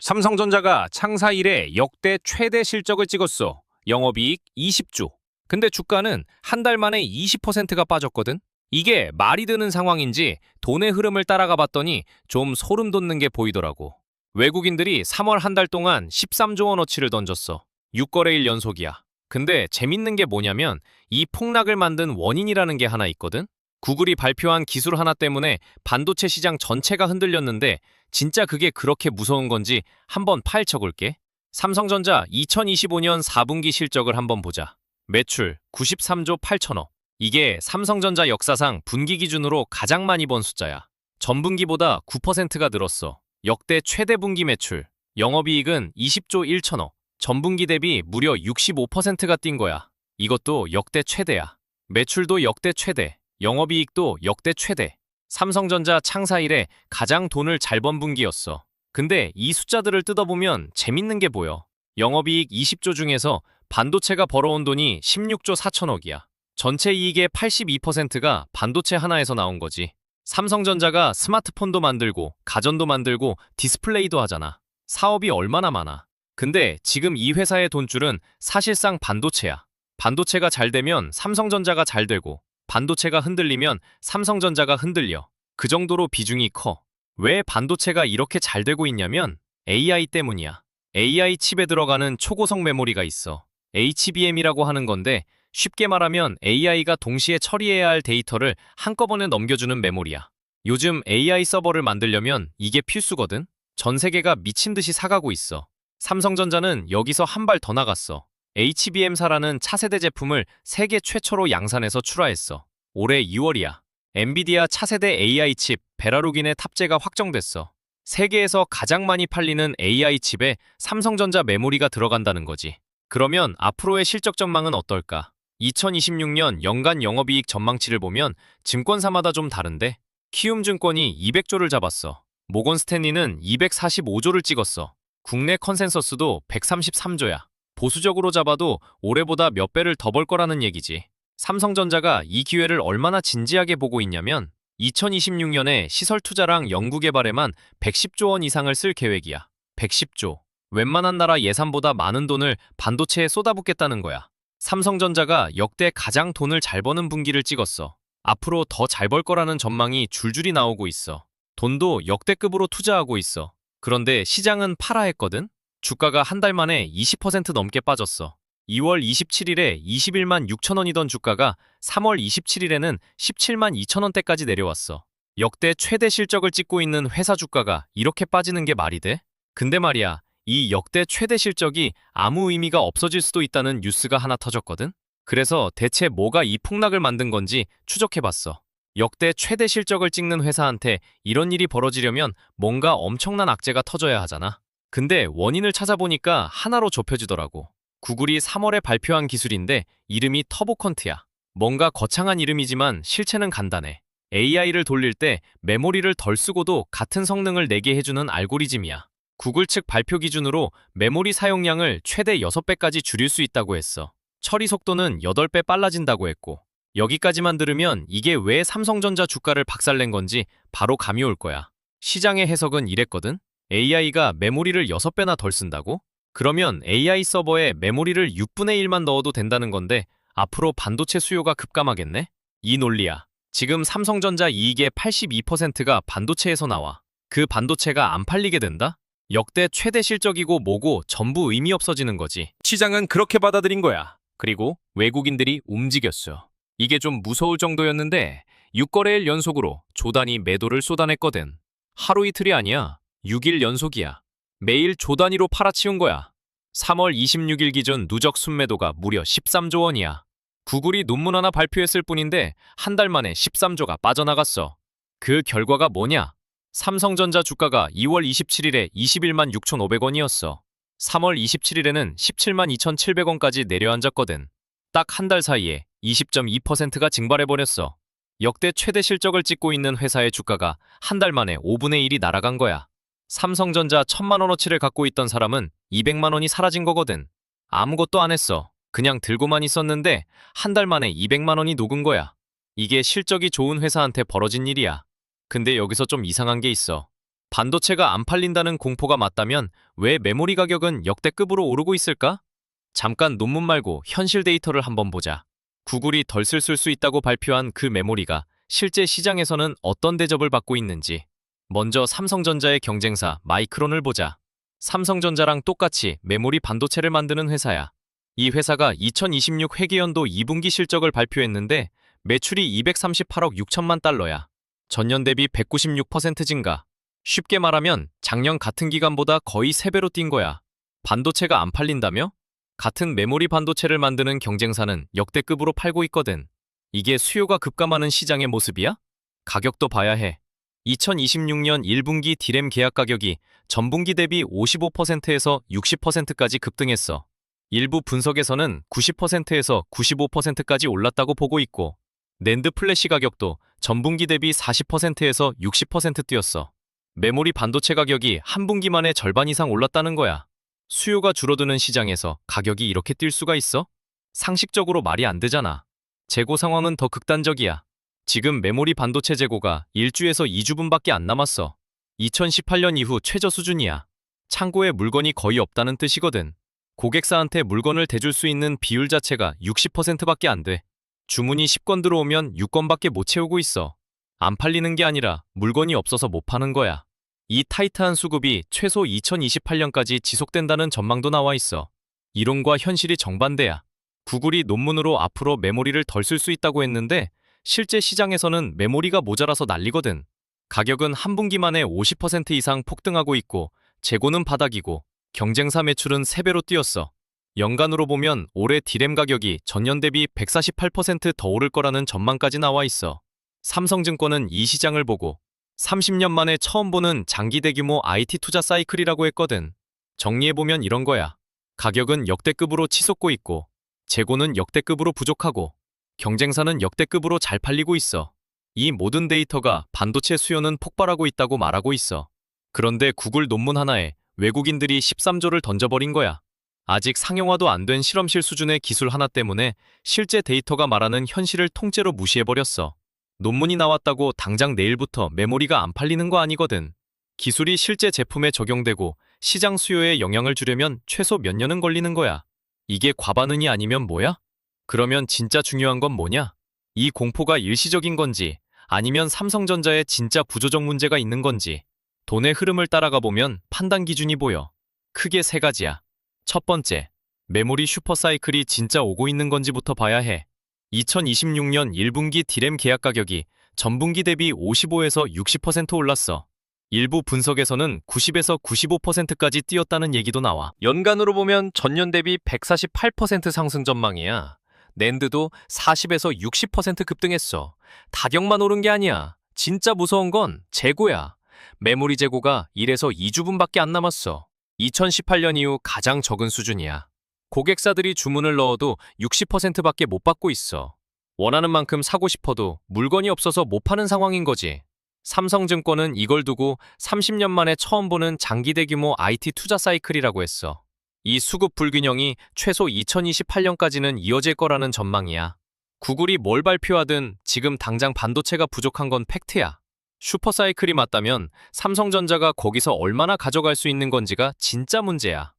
삼성전자가 창사 이래 역대 최대 실적을 찍었어. 영업이익 20조. 근데 주가는 한 달 만에 20%가 빠졌거든? 이게 말이 되는 상황인지 돈의 흐름을 따라가 봤더니 좀 소름 돋는 게 보이더라고. 외국인들이 3월 한 달 동안 13조 원어치를 던졌어. 6거래일 연속이야. 근데 재밌는 게 뭐냐면 이 폭락을 만든 원인이라는 게 하나 있거든? 구글이 발표한 기술 하나 때문에 반도체 시장 전체가 흔들렸는데 진짜 그게 그렇게 무서운 건지 한번 파헤쳐 볼게. 삼성전자 2025년 4분기 실적을 한번 보자. 매출 93조 8천억. 이게 삼성전자 역사상 분기 기준으로 가장 많이 번 숫자야. 전분기보다 9%가 늘었어. 역대 최대 분기 매출. 영업이익은 20조 1천억. 전분기 대비 무려 65%가 뛴 거야. 이것도 역대 최대야. 매출도 역대 최대. 영업이익도 역대 최대. 삼성전자 창사 이래 가장 돈을 잘 번 분기였어. 근데 이 숫자들을 뜯어보면 재밌는 게 보여. 영업이익 20조 중에서 반도체가 벌어온 돈이 16조 4천억이야. 전체 이익의 82%가 반도체 하나에서 나온 거지. 삼성전자가 스마트폰도 만들고 가전도 만들고 디스플레이도 하잖아. 사업이 얼마나 많아. 근데 지금 이 회사의 돈줄은 사실상 반도체야. 반도체가 잘 되면 삼성전자가 잘 되고 반도체가 흔들리면 삼성전자가 흔들려. 그 정도로 비중이 커. 왜 반도체가 이렇게 잘 되고 있냐면 AI 때문이야. AI 칩에 들어가는 초고속 메모리가 있어. HBM이라고 하는 건데 쉽게 말하면 AI가 동시에 처리해야 할 데이터를 한꺼번에 넘겨주는 메모리야. 요즘 AI 서버를 만들려면 이게 필수거든. 전 세계가 미친 듯이 사가고 있어. 삼성전자는 여기서 한 발 더 나갔어. HBM사라는 차세대 제품을 세계 최초로 양산해서 출하했어. 올해 2월이야. 엔비디아 차세대 AI 칩 베라루긴의 탑재가 확정됐어. 세계에서 가장 많이 팔리는 AI 칩에 삼성전자 메모리가 들어간다는 거지. 그러면 앞으로의 실적 전망은 어떨까? 2026년 연간 영업이익 전망치를 보면 증권사마다 좀 다른데 키움증권이 200조를 잡았어. 모건스탠리는 245조를 찍었어. 국내 컨센서스도 133조야. 보수적으로 잡아도 올해보다 몇 배를 더 벌 거라는 얘기지. 삼성전자가 이 기회를 얼마나 진지하게 보고 있냐면 2026년에 시설 투자랑 연구개발에만 110조 원 이상을 쓸 계획이야. 110조. 웬만한 나라 예산보다 많은 돈을 반도체에 쏟아붓겠다는 거야. 삼성전자가 역대 가장 돈을 잘 버는 분기를 찍었어. 앞으로 더 잘 벌 거라는 전망이 줄줄이 나오고 있어. 돈도 역대급으로 투자하고 있어. 그런데 시장은 팔아 했거든? 주가가 한 달 만에 20% 넘게 빠졌어. 2월 27일에 21만 6천 원이던 주가가 3월 27일에는 17만 2천 원대까지 내려왔어. 역대 최대 실적을 찍고 있는 회사 주가가 이렇게 빠지는 게 말이 돼? 근데 말이야, 이 역대 최대 실적이 아무 의미가 없어질 수도 있다는 뉴스가 하나 터졌거든? 그래서 대체 뭐가 이 폭락을 만든 건지 추적해봤어. 역대 최대 실적을 찍는 회사한테 이런 일이 벌어지려면 뭔가 엄청난 악재가 터져야 하잖아. 근데 원인을 찾아보니까 하나로 좁혀지더라고. 구글이 3월에 발표한 기술인데 이름이 터보컨트야. 뭔가 거창한 이름이지만 실체는 간단해. AI를 돌릴 때 메모리를 덜 쓰고도 같은 성능을 내게 해주는 알고리즘이야. 구글 측 발표 기준으로 메모리 사용량을 최대 6배까지 줄일 수 있다고 했어. 처리 속도는 8배 빨라진다고 했고. 여기까지만 들으면 이게 왜 삼성전자 주가를 박살낸 건지 바로 감이 올 거야. 시장의 해석은 이랬거든. AI가 메모리를 6배나 덜 쓴다고? 그러면 AI 서버에 메모리를 6분의 1만 넣어도 된다는 건데 앞으로 반도체 수요가 급감하겠네? 이 논리야. 지금 삼성전자 이익의 82%가 반도체에서 나와. 그 반도체가 안 팔리게 된다? 역대 최대 실적이고 뭐고 전부 의미 없어지는 거지. 시장은 그렇게 받아들인 거야. 그리고 외국인들이 움직였어. 이게 좀 무서울 정도였는데 6거래일 연속으로 조단위 매도를 쏟아냈거든. 하루 이틀이 아니야. 6일 연속이야. 매일 조단위로 팔아치운 거야. 3월 26일 기준 누적 순매도가 무려 13조 원이야. 구글이 논문 하나 발표했을 뿐인데 한 달 만에 13조가 빠져나갔어. 그 결과가 뭐냐? 삼성전자 주가가 2월 27일에 21만 6,500원이었어. 3월 27일에는 17만 2,700원까지 내려앉았거든. 딱 한 달 사이에 20.2%가 증발해버렸어. 역대 최대 실적을 찍고 있는 회사의 주가가 한 달 만에 5분의 1이 날아간 거야. 삼성전자 1,000만 원어치를 갖고 있던 사람은 200만 원이 사라진 거거든. 아무것도 안 했어. 그냥 들고만 있었는데 한 달 만에 200만 원이 녹은 거야. 이게 실적이 좋은 회사한테 벌어진 일이야. 근데 여기서 좀 이상한 게 있어. 반도체가 안 팔린다는 공포가 맞다면 왜 메모리 가격은 역대급으로 오르고 있을까? 잠깐 논문 말고 현실 데이터를 한번 보자. 구글이 덜 쓸 수 있다고 발표한 그 메모리가 실제 시장에서는 어떤 대접을 받고 있는지. 먼저 삼성전자의 경쟁사 마이크론을 보자. 삼성전자랑 똑같이 메모리 반도체를 만드는 회사야. 이 회사가 2026 회계연도 2분기 실적을 발표했는데 매출이 238억 6천만 달러야. 전년 대비 196% 증가. 쉽게 말하면 작년 같은 기간보다 거의 3배로 뛴 거야. 반도체가 안 팔린다며? 같은 메모리 반도체를 만드는 경쟁사는 역대급으로 팔고 있거든. 이게 수요가 급감하는 시장의 모습이야? 가격도 봐야 해. 2026년 1분기 디램 계약 가격이 전분기 대비 55%에서 60%까지 급등했어. 일부 분석에서는 90%에서 95%까지 올랐다고 보고 있고, 낸드 플래시 가격도 전분기 대비 40%에서 60% 뛰었어. 메모리 반도체 가격이 한 분기 만에 절반 이상 올랐다는 거야. 수요가 줄어드는 시장에서 가격이 이렇게 뛸 수가 있어? 상식적으로 말이 안 되잖아. 재고 상황은 더 극단적이야. 지금 메모리 반도체 재고가 1주에서 2주분밖에 안 남았어. 2018년 이후 최저 수준이야. 창고에 물건이 거의 없다는 뜻이거든. 고객사한테 물건을 대줄 수 있는 비율 자체가 60%밖에 안 돼. 주문이 10건 들어오면 6건밖에 못 채우고 있어. 안 팔리는 게 아니라 물건이 없어서 못 파는 거야. 이 타이트한 수급이 최소 2028년까지 지속된다는 전망도 나와 있어. 이론과 현실이 정반대야. 구글이 논문으로 앞으로 메모리를 덜 쓸 수 있다고 했는데 실제 시장에서는 메모리가 모자라서 난리거든. 가격은 한 분기 만에 50% 이상 폭등하고 있고 재고는 바닥이고 경쟁사 매출은 3배로 뛰었어. 연간으로 보면 올해 디램 가격이 전년 대비 148%더 오를 거라는 전망까지 나와 있어. 삼성증권은 이 시장을 보고 30년 만에 처음 보는 장기 대규모 IT 투자 사이클이라고 했거든. 정리해보면 이런 거야. 가격은 역대급으로 치솟고 있고, 재고는 역대급으로 부족하고, 경쟁사는 역대급으로 잘 팔리고 있어. 이 모든 데이터가 반도체 수요는 폭발하고 있다고 말하고 있어. 그런데 구글 논문 하나에 외국인들이 13조를 던져버린 거야. 아직 상용화도 안 된 실험실 수준의 기술 하나 때문에 실제 데이터가 말하는 현실을 통째로 무시해버렸어. 논문이 나왔다고 당장 내일부터 메모리가 안 팔리는 거 아니거든. 기술이 실제 제품에 적용되고 시장 수요에 영향을 주려면 최소 몇 년은 걸리는 거야. 이게 과반은이 아니면 뭐야? 그러면 진짜 중요한 건 뭐냐? 이 공포가 일시적인 건지 아니면 삼성전자에 진짜 구조적 문제가 있는 건지. 돈의 흐름을 따라가 보면 판단 기준이 보여. 크게 3가지야. 첫 번째, 메모리 슈퍼사이클이 진짜 오고 있는 건지부터 봐야 해. 2026년 1분기 디램 계약 가격이 전분기 대비 55에서 60% 올랐어. 일부 분석에서는 90에서 95%까지 뛰었다는 얘기도 나와. 연간으로 보면 전년 대비 148% 상승 전망이야. 낸드도 40에서 60% 급등했어. 가격만 오른 게 아니야. 진짜 무서운 건 재고야. 메모리 재고가 1에서 2주분밖에 안 남았어. 2018년 이후 가장 적은 수준이야. 고객사들이 주문을 넣어도 60%밖에 못 받고 있어. 원하는 만큼 사고 싶어도 물건이 없어서 못 파는 상황인 거지. 삼성증권은 이걸 두고 30년 만에 처음 보는 장기 대규모 IT 투자 사이클이라고 했어. 이 수급 불균형이 최소 2028년까지는 이어질 거라는 전망이야. 구글이 뭘 발표하든 지금 당장 반도체가 부족한 건 팩트야. 슈퍼사이클이 맞다면 삼성전자가 거기서 얼마나 가져갈 수 있는 건지가 진짜 문제야.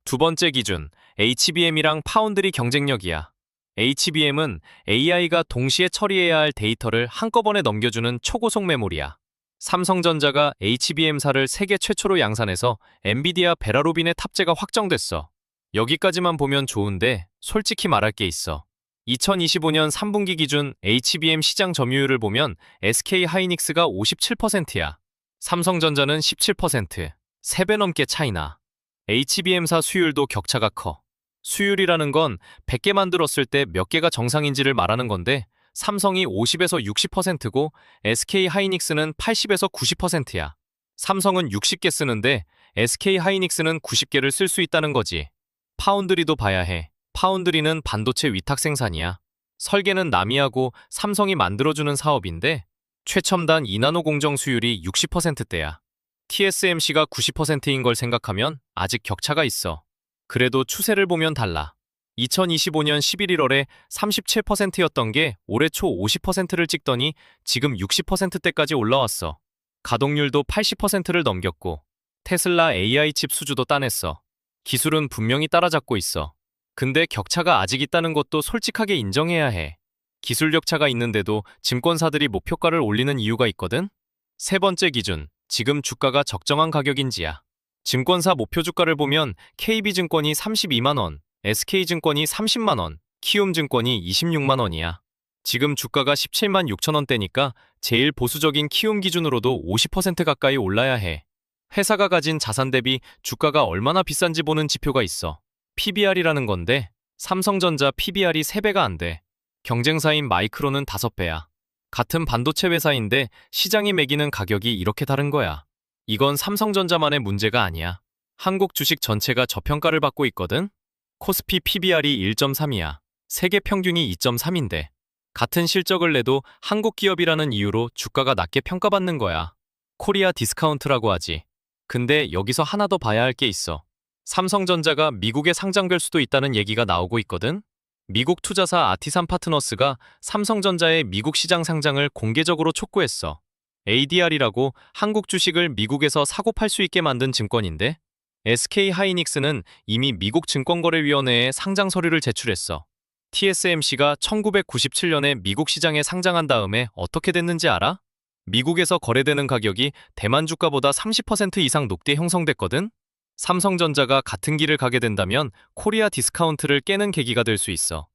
두 번째 기준, HBM이랑 파운드리 경쟁력이야. HBM은 AI가 동시에 처리해야 할 데이터를 한꺼번에 넘겨주는 초고속 메모리야. 삼성전자가 HBM사를 세계 최초로 양산해서 엔비디아 베라루빈의 탑재가 확정됐어. 여기까지만 보면 좋은데 솔직히 말할 게 있어. 2025년 3분기 기준 HBM 시장 점유율을 보면 SK 하이닉스가 57%야. 삼성전자는 17%, 3배 넘게 차이나. HBM사 수율도 격차가 커. 수율이라는 건 100개 만들었을 때 몇 개가 정상인지를 말하는 건데 삼성이 50에서 60%고 SK 하이닉스는 80에서 90%야. 삼성은 60개 쓰는데 SK 하이닉스는 90개를 쓸 수 있다는 거지. 파운드리도 봐야 해. 파운드리는 반도체 위탁 생산이야. 설계는 남이 하고 삼성이 만들어주는 사업인데 최첨단 2나노 공정 수율이 60%대야. TSMC가 90%인 걸 생각하면 아직 격차가 있어. 그래도 추세를 보면 달라. 2025년 11월에 37%였던 게 올해 초 50%를 찍더니 지금 60%대까지 올라왔어. 가동률도 80%를 넘겼고 테슬라 AI 칩 수주도 따냈어. 기술은 분명히 따라잡고 있어. 근데 격차가 아직 있다는 것도 솔직하게 인정해야 해. 기술력 차가 있는데도 증권사들이 목표가를 올리는 이유가 있거든? 세 번째 기준, 지금 주가가 적정한 가격인지야. 증권사 목표 주가를 보면 KB증권이 32만 원, SK증권이 30만 원, 키움증권이 26만 원이야. 지금 주가가 17만 6천 원대니까 제일 보수적인 키움 기준으로도 50% 가까이 올라야 해. 회사가 가진 자산 대비 주가가 얼마나 비싼지 보는 지표가 있어. PBR이라는 건데 삼성전자 PBR이 3배가 안 돼. 경쟁사인 마이크론은 5배야. 같은 반도체 회사인데 시장이 매기는 가격이 이렇게 다른 거야. 이건 삼성전자만의 문제가 아니야. 한국 주식 전체가 저평가를 받고 있거든? 코스피 PBR이 1.3이야. 세계 평균이 2.3인데. 같은 실적을 내도 한국 기업이라는 이유로 주가가 낮게 평가받는 거야. 코리아 디스카운트라고 하지. 근데 여기서 하나 더 봐야 할 게 있어. 삼성전자가 미국에 상장될 수도 있다는 얘기가 나오고 있거든? 미국 투자사 아티산 파트너스가 삼성전자의 미국 시장 상장을 공개적으로 촉구했어. ADR이라고 한국 주식을 미국에서 사고 팔 수 있게 만든 증권인데 SK 하이닉스는 이미 미국 증권거래위원회에 상장 서류를 제출했어. TSMC가 1997년에 미국 시장에 상장한 다음에 어떻게 됐는지 알아? 미국에서 거래되는 가격이 대만 주가보다 30% 이상 높게 형성됐거든? 삼성전자가 같은 길을 가게 된다면 코리아 디스카운트를 깨는 계기가 될 수 있어.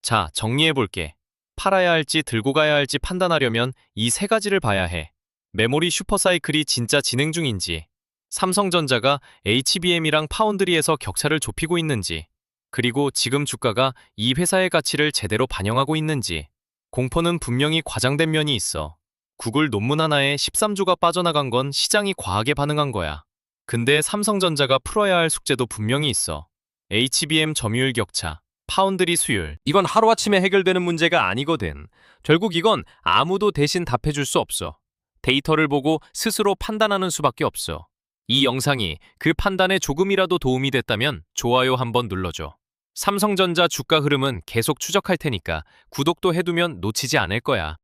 자, 정리해볼게. 팔아야 할지 들고 가야 할지 판단하려면 이 세 가지를 봐야 해. 메모리 슈퍼사이클이 진짜 진행 중인지, 삼성전자가 HBM이랑 파운드리에서 격차를 좁히고 있는지, 그리고 지금 주가가 이 회사의 가치를 제대로 반영하고 있는지. 공포는 분명히 과장된 면이 있어. 구글 논문 하나에 13조가 빠져나간 건 시장이 과하게 반응한 거야. 근데 삼성전자가 풀어야 할 숙제도 분명히 있어. HBM 점유율 격차, 파운드리 수율. 이건 하루아침에 해결되는 문제가 아니거든. 결국 이건 아무도 대신 답해줄 수 없어. 데이터를 보고 스스로 판단하는 수밖에 없어. 이 영상이 그 판단에 조금이라도 도움이 됐다면 좋아요 한번 눌러줘. 삼성전자 주가 흐름은 계속 추적할 테니까 구독도 해두면 놓치지 않을 거야.